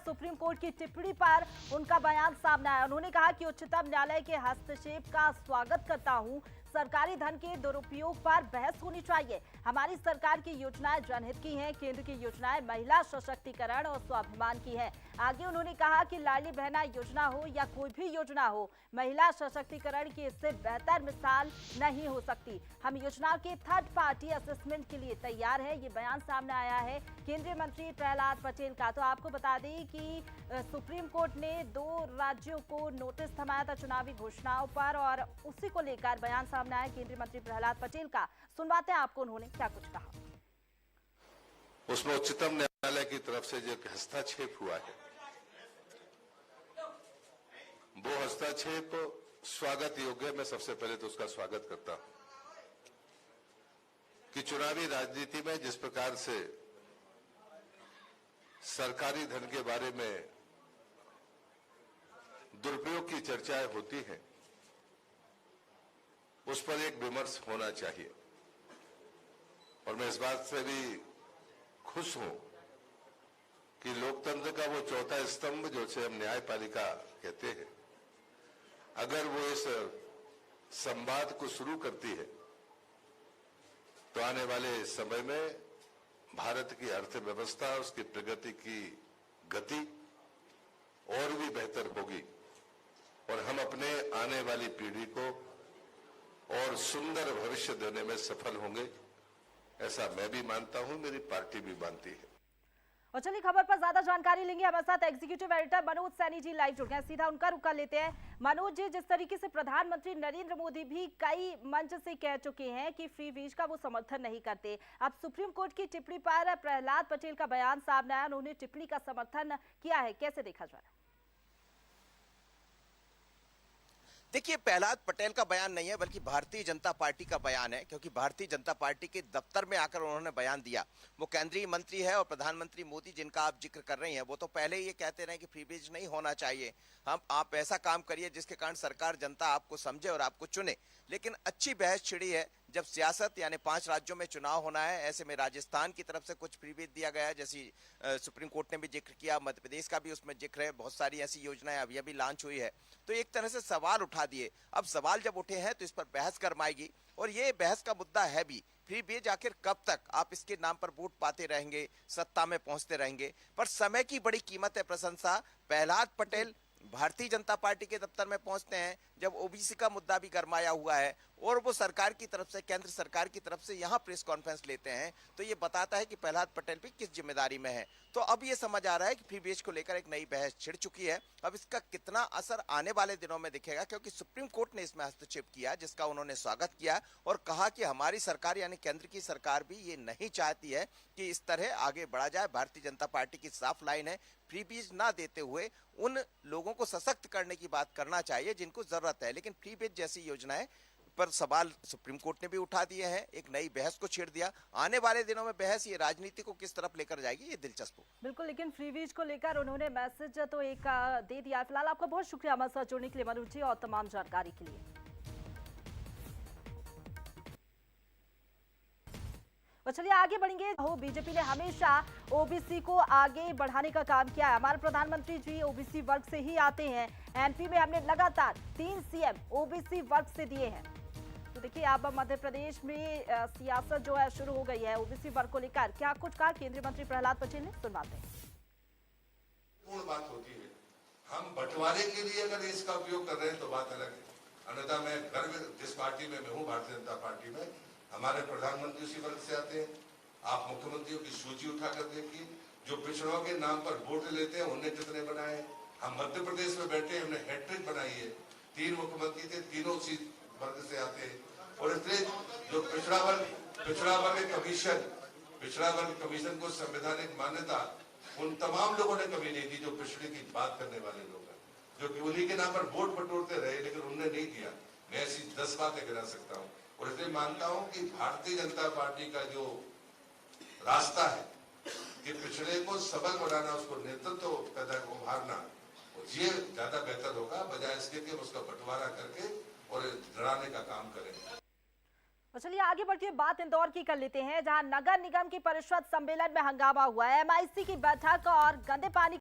Supreme court की टिप्पणी पर उनका बयान सामने आया। उन्होंने कहा कि उच्चतम न्यायालय के हस्तक्षेप का स्वागत करता हूं। सरकारी धन के दुरुपयोग पर बहस होनी चाहिए। हमारी सरकार की योजनाएं जनहित की हैं। केंद्र की योजनाएं महिला सशक्तिकरण और स्वाभिमान की हैं। आगे उन्होंने कहा कि लाडली बहना योजना हो या कोई भी योजना हो, महिला सशक्तिकरण की इससे बेहतर मिसाल नहीं हो सकती। हम योजना के थर्ड पार्टी असेसमेंट के लिए तैयार है। ये बयान सामने आया है केंद्रीय मंत्री प्रहलाद पटेल का। तो आपको बता दें कि सुप्रीम कोर्ट ने 2 राज्यों को नोटिस थमाया था चुनावी घोषणाओं पर, और उसी को लेकर बयान सामने आया केंद्रीय मंत्री प्रहलाद पटेल का। सुनवाते हैं आपको उन्होंने क्या कुछ कहा। उसमें उच्चतम न्यायालय की तरफ से जो हस्तक्षेप हुआ है, वो हस्तक्षेप स्वागत योग्य। मैं सबसे पहले तो उसका स्वागत करता हूं कि चुनावी राजनीति में जिस प्रकार से सरकारी धन के बारे में दुरुपयोग की चर्चाएं होती हैं, उस पर एक विमर्श होना चाहिए। और मैं इस बात से भी खुश हूं कि लोकतंत्र का वो चौथा स्तंभ जो से हम न्यायपालिका कहते हैं, अगर वो इस संवाद को शुरू करती है तो आने वाले समय में भारत की अर्थव्यवस्था, उसकी प्रगति की गति और भी बेहतर होगी और हम अपने आने वाली पीढ़ी को और सुंदर भविष्य देने में सफल होंगे, ऐसा मैं भी मानता हूं, मेरी पार्टी भी मानती है। और चलिए खबर पर ज्यादा जानकारी लेंगे। हमारे साथ executive editor Manoj Saini ji live जुड़ गए हैं, सीधा उनका रुख कर लेते हैं। मनोज जी, जिस तरीके से प्रधानमंत्री नरेंद्र मोदी भी कई मंच से कह चुके हैं कि फ्री वीज का वो समर्थन नहीं करते, अब सुप्रीम कोर्ट की टिप्पणी पर प्रहलाद पटेल का बयान सामने आया, उन्होंने टिप्पणी का समर्थन किया है, कैसे देखा जा रहा है? देखिए, प्रहलाद पटेल का बयान नहीं है बल्कि भारतीय जनता पार्टी का बयान है, क्योंकि भारतीय जनता पार्टी के दफ्तर में आकर उन्होंने बयान दिया। वो केंद्रीय मंत्री है और प्रधानमंत्री मोदी जिनका आप जिक्र कर रहे हैं, वो तो पहले ही ये कहते रहे कि फ्री बीज नहीं होना चाहिए। आप ऐसा काम करिए जिसके कारण सरकार जनता आपको समझे और आपको चुने। लेकिन अच्छी बहस छिड़ी है जब सियासत यानी 5 राज्यों में चुनाव होना है। ऐसे में राजस्थान की तरफ से कुछ फ्री बीज दिया गया है, जैसी सुप्रीम कोर्ट ने भी जिक्र किया, मध्य प्रदेश का भी उसमें जिक्र है। बहुत सारी ऐसी योजनाएं अभी अभी लॉन्च हुई है। तो एक तरह से सवाल उठा दिए। अब सवाल जब उठे हैं तो इस पर बहस गरमाएगी, और ये बहस का मुद्दा है भी। फ्री बीज आखिर कब तक आप इसके नाम पर वोट पाते रहेंगे, सत्ता में पहुंचते रहेंगे? पर समय की बड़ी कीमत है प्रशंसा। प्रहलाद पटेल भारतीय जनता पार्टी के दफ्तर में पहुंचते हैं जब ओबीसी का मुद्दा भी गरमाया हुआ है, और वो सरकार की तरफ से, केंद्र सरकार की तरफ से यहाँ प्रेस कॉन्फ्रेंस लेते हैं, तो ये बताता है कि प्रहलाद पटेल भी किस जिम्मेदारी में है। तो अब ये समझ आ रहा है कि फ्री बीज को लेकर एक नई बहस छिड़ चुकी है। अब इसका कितना असर आने वाले दिनों में दिखेगा, क्योंकि सुप्रीम कोर्ट ने इसमें हस्तक्षेप किया, जिसका उन्होंने स्वागत किया और कहा कि हमारी सरकार यानी केंद्र की सरकार भी ये नहीं चाहती है कि इस तरह आगे बढ़ा जाए। भारतीय जनता पार्टी की साफ लाइन है, फ्री बीज ना देते हुए उन लोगों को सशक्त करने की बात करना चाहिए जिनको जरूरत है। लेकिन फ्री बीज जैसी योजनाएं पर सवाल सुप्रीम कोर्ट ने भी उठा दिए हैं, एक नई बहस को छेड़ दिया। आने वाले दिनों में बहस ये राजनीति को किस तरफ लेकर जाएगी, ये दिलचस्प हो। बिल्कुल, लेकिन फ्री वीज को लेकर उन्होंने मैसेज तो एक दे दिया। फिलहाल आपका बहुत शुक्रिया हमारे साथ जुड़ने के लिए मनोज जी, और तमाम जानकारी के लिए। और चलिए आगे बढ़ेंगे। बीजेपी ने हमेशा ओबीसी को आगे बढ़ाने का काम किया है। हमारे प्रधानमंत्री जी ओबीसी वर्ग से ही आते हैं। एमपी में हमने लगातार 3 सीएम ओबीसी वर्ग से दिए हैं। तो देखिए, अब मध्य प्रदेश में सियासत जो है शुरू हो गई है ओबीसी वर्ग को लेकर। क्या कुछ कहा केंद्रीय मंत्री प्रहलाद पटेल ने, सुनवाते हैं। पूर्ण बात होती है, हम बंटवारे के लिए अगर इसका उपयोग कर रहे हैं तो बात अलग है। अन्यथा मैं गर्व जिस पार्टी में मैं हूँ, भारतीय जनता पार्टी में, हमारे प्रधानमंत्री उसी वर्ग से आते हैं। आप मुख्यमंत्रियों की सूची उठाकर देखिए, जो पिछड़ों के नाम पर वोट लेते हैं उन्हें कितने बनाए। हम मध्य प्रदेश में बैठे, हमने हैट्रिक बनाई है। 3 मुख्यमंत्री थे, तीनों उसी वर्ग से आते हैं। और इसलिए जो पिछड़ा वर्ग कमीशन को संवैधानिक मान्यता उन तमाम लोगों ने कभी नहीं दी जो पिछड़े की बात करने वाले लोग हैं, जो कि उन्हीं के नाम पर वोट बटोरते रहे, लेकिन उन्होंने नहीं दिया। मैं ऐसी 10 बातें गिना सकता हूँ। और इसलिए मानता हूं कि भारतीय जनता पार्टी का जो रास्ता है कि पिछड़े को सबल बनाना, उसको नेतृत्व पैदा उभारना, ये ज्यादा बेहतर होगा, बजाय इसके कि उसका बंटवारा करके और लड़ाने का काम करें। और चलिए आगे बढ़ते बात इंदौर की कर लेते हैं, जहां नगर निगम की परिषद सम्मेलन में हंगामा हुआ है। एमआईसी की बैठक और गंदे पानी